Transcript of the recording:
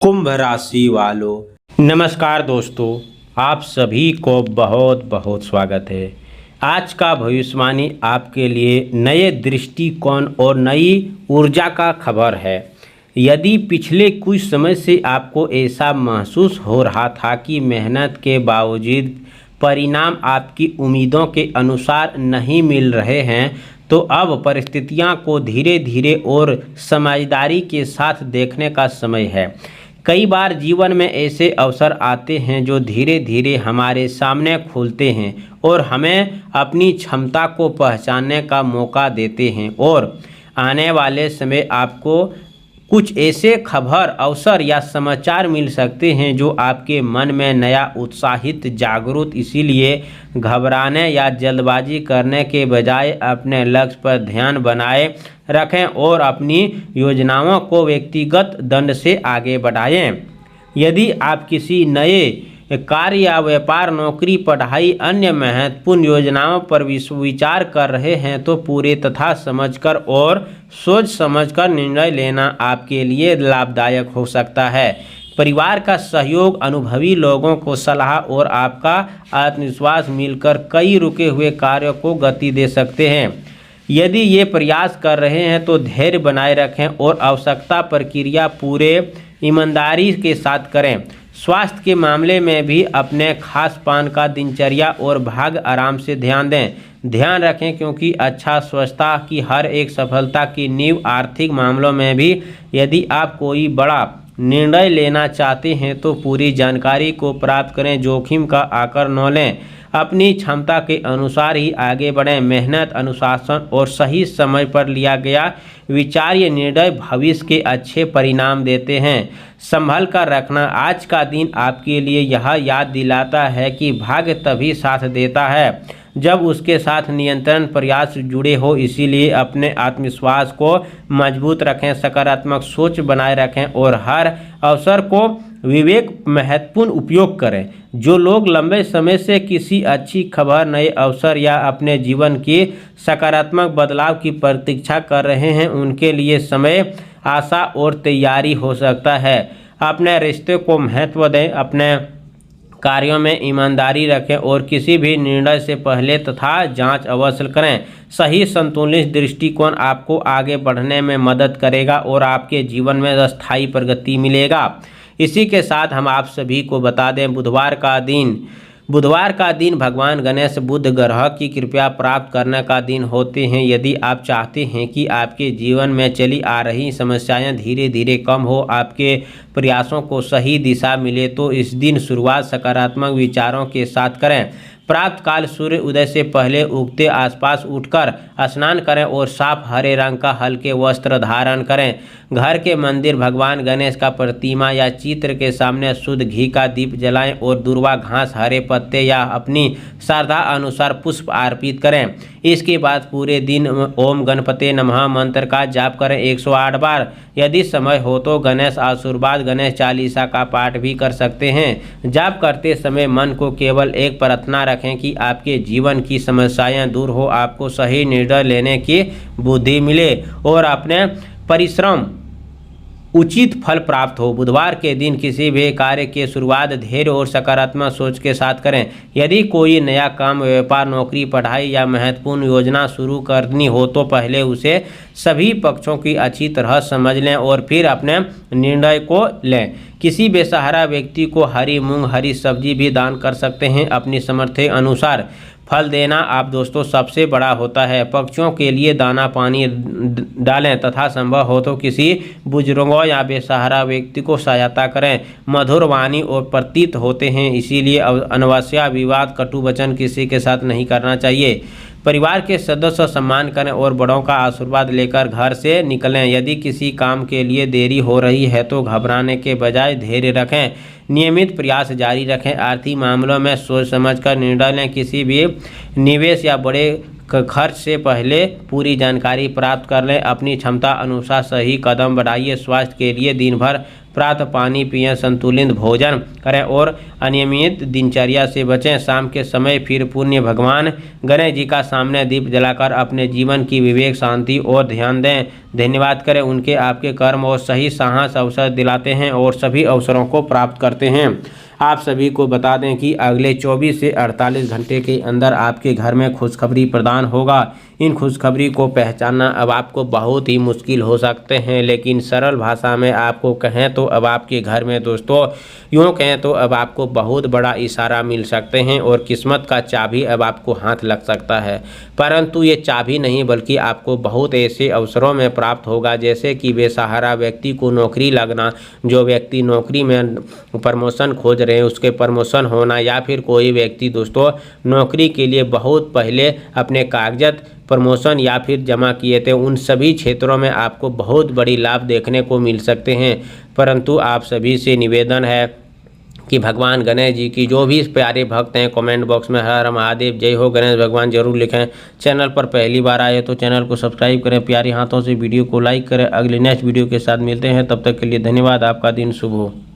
कुंभ राशि वालों, नमस्कार दोस्तों। आप सभी को बहुत बहुत स्वागत है। आज का भविष्यवाणी आपके लिए नए दृष्टिकोण और नई ऊर्जा का खबर है। यदि पिछले कुछ समय से आपको ऐसा महसूस हो रहा था कि मेहनत के बावजूद परिणाम आपकी उम्मीदों के अनुसार नहीं मिल रहे हैं, तो अब परिस्थितियों को धीरे धीरे और समझदारी के साथ देखने का समय है। कई बार जीवन में ऐसे अवसर आते हैं जो धीरे धीरे हमारे सामने खुलते हैं और हमें अपनी क्षमता को पहचानने का मौका देते हैं। और आने वाले समय आपको कुछ ऐसे खबर, अवसर या समाचार मिल सकते हैं जो आपके मन में नया उत्साहित जागरूक। इसीलिए घबराने या जल्दबाजी करने के बजाय अपने लक्ष्य पर ध्यान बनाए रखें और अपनी योजनाओं को व्यक्तिगत दंड से आगे बढ़ाएं। यदि आप किसी नए कार्य या व्यापार, नौकरी, पढ़ाई, अन्य महत्वपूर्ण योजनाओं पर विचार कर रहे हैं, तो पूरे तथा समझकर और सोच समझकर निर्णय लेना आपके लिए लाभदायक हो सकता है। परिवार का सहयोग, अनुभवी लोगों को सलाह और आपका आत्मविश्वास मिलकर कई रुके हुए कार्यों को गति दे सकते हैं। यदि ये प्रयास कर रहे हैं तो धैर्य बनाए रखें और आवश्यकता प्रक्रिया पूरे ईमानदारी के साथ करें। स्वास्थ्य के मामले में भी अपने खास पान का दिनचर्या और भाग आराम से ध्यान दें। ध्यान रखें क्योंकि अच्छा स्वास्थ्य की हर एक सफलता की नींव। आर्थिक मामलों में भी यदि आप कोई बड़ा निर्णय लेना चाहते हैं तो पूरी जानकारी को प्राप्त करें, जोखिम का आकर न लें, अपनी क्षमता के अनुसार ही आगे बढ़ें। मेहनत, अनुशासन और सही समय पर लिया गया विचार्य निर्णय भविष्य के अच्छे परिणाम देते हैं। संभल कर रखना, आज का दिन आपके लिए यह याद दिलाता है कि भाग्य तभी साथ देता है जब उसके साथ नियंत्रण प्रयास जुड़े हो। इसीलिए अपने आत्मविश्वास को मजबूत रखें, सकारात्मक सोच बनाए रखें और हर अवसर को विवेक महत्वपूर्ण उपयोग करें। जो लोग लंबे समय से किसी अच्छी खबर, नए अवसर या अपने जीवन की सकारात्मक बदलाव की प्रतीक्षा कर रहे हैं, उनके लिए समय, आशा और तैयारी हो सकता है। अपने रिश्ते को महत्व दें, अपने कार्यों में ईमानदारी रखें और किसी भी निर्णय से पहले तथा जांच अवश्य करें। सही संतुलित दृष्टिकोण आपको आगे बढ़ने में मदद करेगा और आपके जीवन में स्थायी प्रगति मिलेगा। इसी के साथ हम आप सभी को बता दें, बुधवार का दिन भगवान गणेश, बुध ग्रह की कृपा प्राप्त करने का दिन होते हैं। यदि आप चाहते हैं कि आपके जीवन में चली आ रही समस्याएं धीरे धीरे कम हो, आपके प्रयासों को सही दिशा मिले, तो इस दिन शुरुआत सकारात्मक विचारों के साथ करें। प्राप्त काल सूर्य उदय से पहले उगते आसपास उठकर स्नान करें और साफ हरे रंग का हल्के वस्त्र धारण करें। घर के मंदिर, भगवान गणेश का प्रतिमा या चित्र के सामने शुद्ध घी का दीप जलाएं और दूर्वा घास, हरे पत्ते या अपनी श्रद्धा अनुसार पुष्प अर्पित करें। इसके बाद पूरे दिन ओम गणपते नमः मंत्र का जाप करें 108 बार। यदि समय हो तो गणेश आशीर्वाद, गणेश चालीसा का पाठ भी कर सकते हैं। जाप करते समय मन को केवल एक प्रार्थना रखें कि आपके जीवन की समस्याएं दूर हो, आपको सही निर्णय लेने की बुद्धि मिले और अपने परिश्रम उचित फल प्राप्त हो। बुधवार के दिन किसी भी कार्य की शुरुआत धैर्य और सकारात्मक सोच के साथ करें। यदि कोई नया काम, व्यापार, नौकरी, पढ़ाई या महत्वपूर्ण योजना शुरू करनी हो तो पहले उसे सभी पक्षों की अच्छी तरह समझ लें और फिर अपने निर्णय को लें। किसी बेसहारा व्यक्ति को हरी मूंग, हरी सब्जी भी दान कर सकते हैं। अपनी सामर्थ्य अनुसार फल देना आप दोस्तों सबसे बड़ा होता है। पक्षियों के लिए दाना पानी डालें तथा संभव हो तो किसी बुजुर्गों या बेसहारा व्यक्ति को सहायता करें। मधुर वाणी और प्रतीत होते हैं, इसीलिए अनावश्यक विवाद, कटु वचन किसी के साथ नहीं करना चाहिए। परिवार के सदस्य सम्मान करें और बड़ों का आशीर्वाद लेकर घर से निकलें। यदि किसी काम के लिए देरी हो रही है तो घबराने के बजाय धैर्य रखें, नियमित प्रयास जारी रखें। आर्थिक मामलों में सोच समझकर निर्णय लें। किसी भी निवेश या बड़े खर्च से पहले पूरी जानकारी प्राप्त कर लें। अपनी क्षमता अनुसार सही कदम बढ़ाइए। स्वास्थ्य के लिए दिन भर प्रातः पानी पिएं, संतुलित भोजन करें और अनियमित दिनचर्या से बचें। शाम के समय फिर पुण्य भगवान गणेश जी का सामने दीप जलाकर अपने जीवन की विवेक, शांति और ध्यान दें। धन्यवाद करें, उनके आपके कर्म और सही साहस अवसर दिलाते हैं और सभी अवसरों को प्राप्त करते हैं। आप सभी को बता दें कि अगले 24 से 48 घंटे के अंदर आपके घर में खुशखबरी प्रदान होगा। इन खुशखबरी को पहचानना अब आपको बहुत ही मुश्किल हो सकते हैं, लेकिन सरल भाषा में आपको कहें तो अब आपके घर में दोस्तों यूँ कहें तो अब आपको बहुत बड़ा इशारा मिल सकते हैं और किस्मत का चाबी अब आपको हाथ लग सकता है। परंतु ये चाबी नहीं बल्कि आपको बहुत ऐसे अवसरों में प्राप्त होगा, जैसे कि बेसहारा व्यक्ति को नौकरी लगना, जो व्यक्ति नौकरी में प्रमोशन खोज रहे हैं उसके प्रमोशन होना, या फिर कोई व्यक्ति दोस्तों नौकरी के लिए बहुत पहले अपने कागजात प्रमोशन या फिर जमा किए थे, उन सभी क्षेत्रों में आपको बहुत बड़ी लाभ देखने को मिल सकते हैं। परंतु आप सभी से निवेदन है कि भगवान गणेश जी की जो भी प्यारे भक्त हैं कमेंट बॉक्स में हर हर महादेव, जय हो गणेश भगवान जरूर लिखें। चैनल पर पहली बार आए तो चैनल को सब्सक्राइब करें, प्यारे हाथों से वीडियो को लाइक करें। अगले नेक्स्ट वीडियो के साथ मिलते हैं, तब तक के लिए धन्यवाद। आपका दिन शुभ हो।